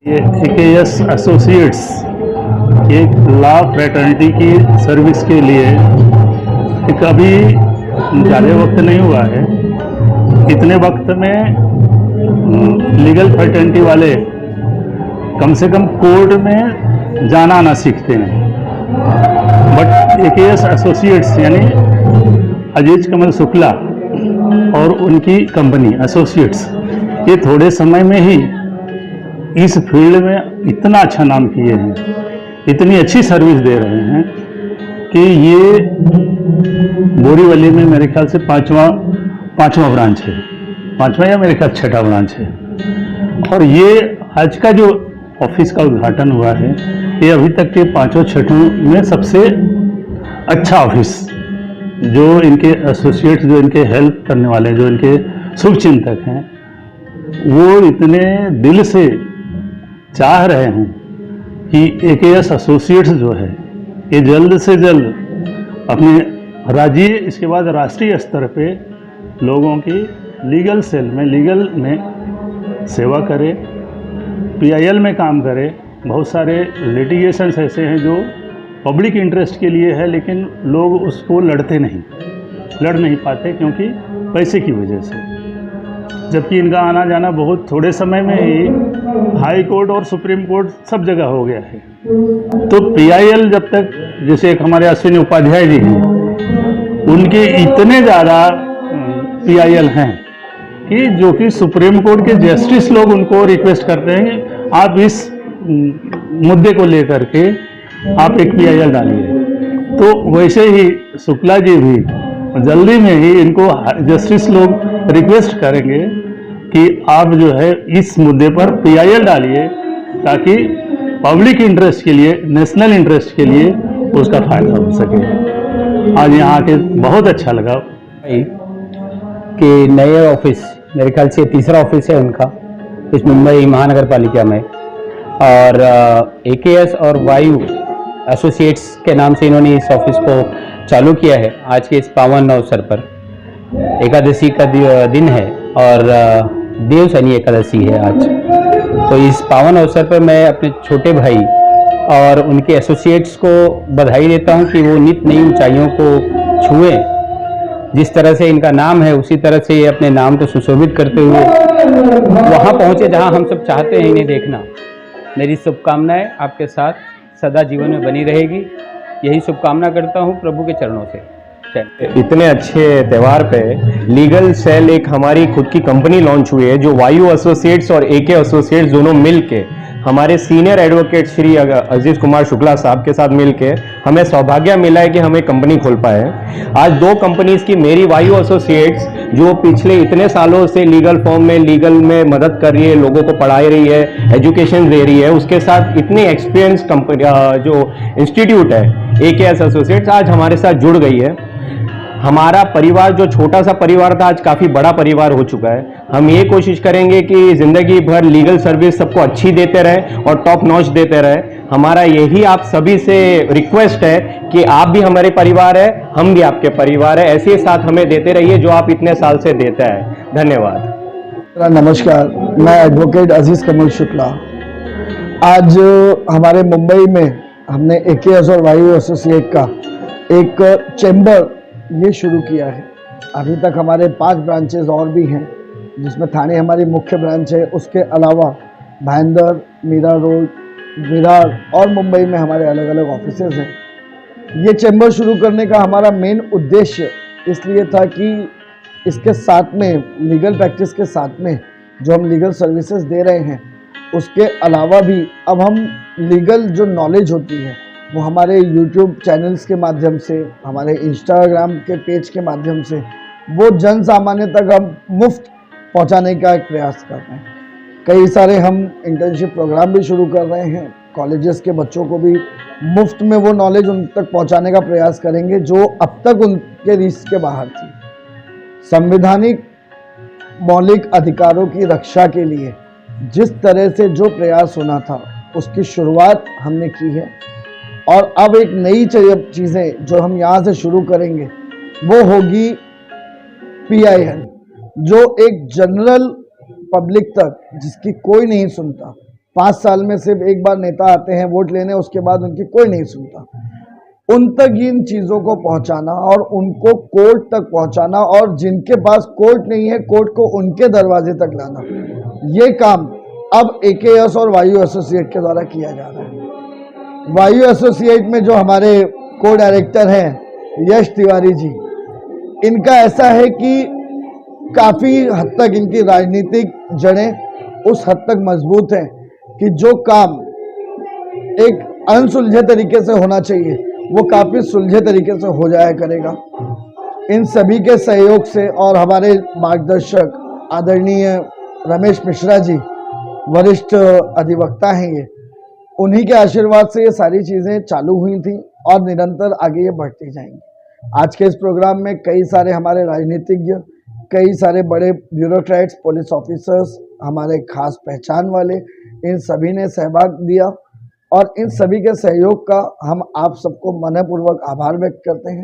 ये AKS associates एक law fraternity की सर्विस के लिए एक अभी ज़्यादा वक्त नहीं हुआ है। इतने वक्त में लीगल फ्रेटर्निटी वाले कम से कम कोर्ट में जाना आना सीखते हैं। बट AKS एसोसिएट्स यानी अजीज कमल शुक्ला और उनकी कंपनी एसोसिएट्स ये थोड़े समय में ही इस फील्ड में इतना अच्छा नाम किए हैं, इतनी अच्छी सर्विस दे रहे हैं कि ये बोरीवली में मेरे ख्याल से पांचवा ब्रांच है, पांचवा या मेरे ख्याल छठा ब्रांच है। और ये आज का जो ऑफिस का उद्घाटन हुआ है ये अभी तक के पांचों छठों में सबसे अच्छा ऑफिस, जो इनके एसोसिएट्स, जो इनके हेल्प करने वाले, जो इनके शुभचिंतक हैं, वो इतने दिल से चाह रहे हैं कि AKS एसोसिएट्स जो है ये जल्द से जल्द अपने राज्य, इसके बाद राष्ट्रीय स्तर पे लोगों की लीगल सेल में, लीगल में सेवा करे, PIL में काम करे। बहुत सारे लिटिगेशंस ऐसे हैं जो पब्लिक इंटरेस्ट के लिए है, लेकिन लोग उसको लड़ नहीं पाते क्योंकि पैसे की वजह से, जबकि इनका आना जाना बहुत थोड़े समय में ही हाई कोर्ट और सुप्रीम कोर्ट सब जगह हो गया है। तो PIL जब तक, जैसे एक हमारे अश्विनी उपाध्याय जी हैं, उनके इतने ज़्यादा PIL हैं कि जो कि सुप्रीम कोर्ट के जस्टिस लोग उनको रिक्वेस्ट करते हैं कि आप इस मुद्दे को लेकर के आप एक PIL डालिए। तो वैसे ही शुक्ला जी भी जल्दी में ही इनको जस्टिस लोग रिक्वेस्ट करेंगे कि आप जो है इस मुद्दे पर PIL डालिए, ताकि पब्लिक इंटरेस्ट के लिए, नेशनल इंटरेस्ट के लिए उसका फायदा हो सके। आज यहाँ आके बहुत अच्छा लगा कि नए ऑफिस, मेरे ख्याल से तीसरा ऑफिस है उनका इस मुंबई महानगर पालिका में, और AKS और वायु एसोसिएट्स के नाम से इन्होंने इस ऑफिस को चालू किया है। आज के इस पावन अवसर पर एकादशी का दिन है और देव शनि एकादशी है आज। तो इस पावन अवसर पर मैं अपने छोटे भाई और उनके एसोसिएट्स को बधाई देता हूं कि वो नित नई ऊंचाइयों को छुएं। जिस तरह से इनका नाम है उसी तरह से ये अपने नाम को सुशोभित करते हुए वहां पहुंचे जहां हम सब चाहते हैं इन्हें देखना। मेरी शुभकामनाएं आपके साथ सदा जीवन में बनी रहेगी, यही शुभकामना करता हूं प्रभु के चरणों से। इतने अच्छे त्यौहार पे लीगल सेल एक हमारी खुद की कंपनी लॉन्च हुई है, जो वायु एसोसिएट्स और AK एसोसिएट्स दोनों मिलके हमारे सीनियर एडवोकेट श्री अजीज कुमार शुक्ला साहब के साथ मिलके हमें सौभाग्य मिला है कि हम एक कंपनी खोल पाए। आज दो कंपनीज की, मेरी वायु एसोसिएट्स जो पिछले इतने सालों से लीगल फॉर्म में, लीगल में मदद कर रही है, लोगों को पढ़ा रही है, एजुकेशन दे रही है, उसके साथ इतने एक्सपीरियंस कंपनी जो इंस्टीट्यूट है AKS एसोसिएट्स आज हमारे साथ जुड़ गई है। हमारा परिवार जो छोटा सा परिवार था आज काफ़ी बड़ा परिवार हो चुका है। हम ये कोशिश करेंगे कि ज़िंदगी भर लीगल सर्विस सबको अच्छी देते रहे और टॉप नॉच देते रहे। हमारा यही आप सभी से रिक्वेस्ट है कि आप भी हमारे परिवार है, हम भी आपके परिवार है, ऐसे ही साथ हमें देते रहिए जो आप इतने साल से देते हैं। धन्यवाद। नमस्कार, मैं एडवोकेट अजीज कमल शुक्ला। आज हमारे मुंबई में हमने AKS और वायु एसोसिएट का एक चैम्बर ये शुरू किया है। अभी तक हमारे 5 ब्रांचेस और भी हैं, जिसमें थाने हमारी मुख्य ब्रांच है। उसके अलावा भाईंदर, मीरा रोड, विरार और मुंबई में हमारे अलग अलग ऑफिसेज हैं। ये चैम्बर शुरू करने का हमारा मेन उद्देश्य इसलिए था कि इसके साथ में, लीगल प्रैक्टिस के साथ में जो हम लीगल सर्विसेज दे रहे हैं, उसके अलावा भी अब हम लीगल जो नॉलेज होती है वो हमारे YouTube चैनल्स के माध्यम से, हमारे Instagram के पेज के माध्यम से वो जन सामान्य तक हम मुफ्त पहुंचाने का एक प्रयास कर रहे हैं। कई सारे हम इंटर्नशिप प्रोग्राम भी शुरू कर रहे हैं। कॉलेजेस के बच्चों को भी मुफ्त में वो नॉलेज उन तक पहुंचाने का प्रयास करेंगे जो अब तक उनके रीच के बाहर थी। संवैधानिक मौलिक अधिकारों की रक्षा के लिए जिस तरह से जो प्रयास होना था उसकी शुरुआत हमने की है, और अब एक नई चीज़ें जो हम यहाँ से शुरू करेंगे वो होगी PIL, जो एक जनरल पब्लिक तक, जिसकी कोई नहीं सुनता, 5 साल में सिर्फ एक बार नेता आते हैं वोट लेने, उसके बाद उनकी कोई नहीं सुनता। उन तक इन चीज़ों को पहुंचाना और उनको कोर्ट तक पहुंचाना, और जिनके पास कोर्ट नहीं है कोर्ट को उनके दरवाजे तक लाना, ये काम अब एकेएस और वायु एसोसिएट के द्वारा किया जा रहा है। वायु एसोसिएट में जो हमारे को डायरेक्टर हैं यश तिवारी जी, इनका ऐसा है कि काफ़ी हद तक इनकी राजनीतिक जड़ें उस हद तक मजबूत हैं कि जो काम एक अनसुलझे तरीके से होना चाहिए वो काफ़ी सुलझे तरीके से हो जाया करेगा। इन सभी के सहयोग से और हमारे मार्गदर्शक आदरणीय रमेश मिश्रा जी, वरिष्ठ अधिवक्ता हैं ये, उन्हीं के आशीर्वाद से ये सारी चीज़ें चालू हुई थी और निरंतर आगे ये बढ़ती जाएंगी। आज के इस प्रोग्राम में कई सारे हमारे राजनीतिज्ञ, कई सारे बड़े ब्यूरोक्रेट्स, पुलिस ऑफिसर्स, हमारे खास पहचान वाले, इन सभी ने सहभाग दिया और इन सभी के सहयोग का हम आप सबको मनपूर्वक आभार व्यक्त करते हैं।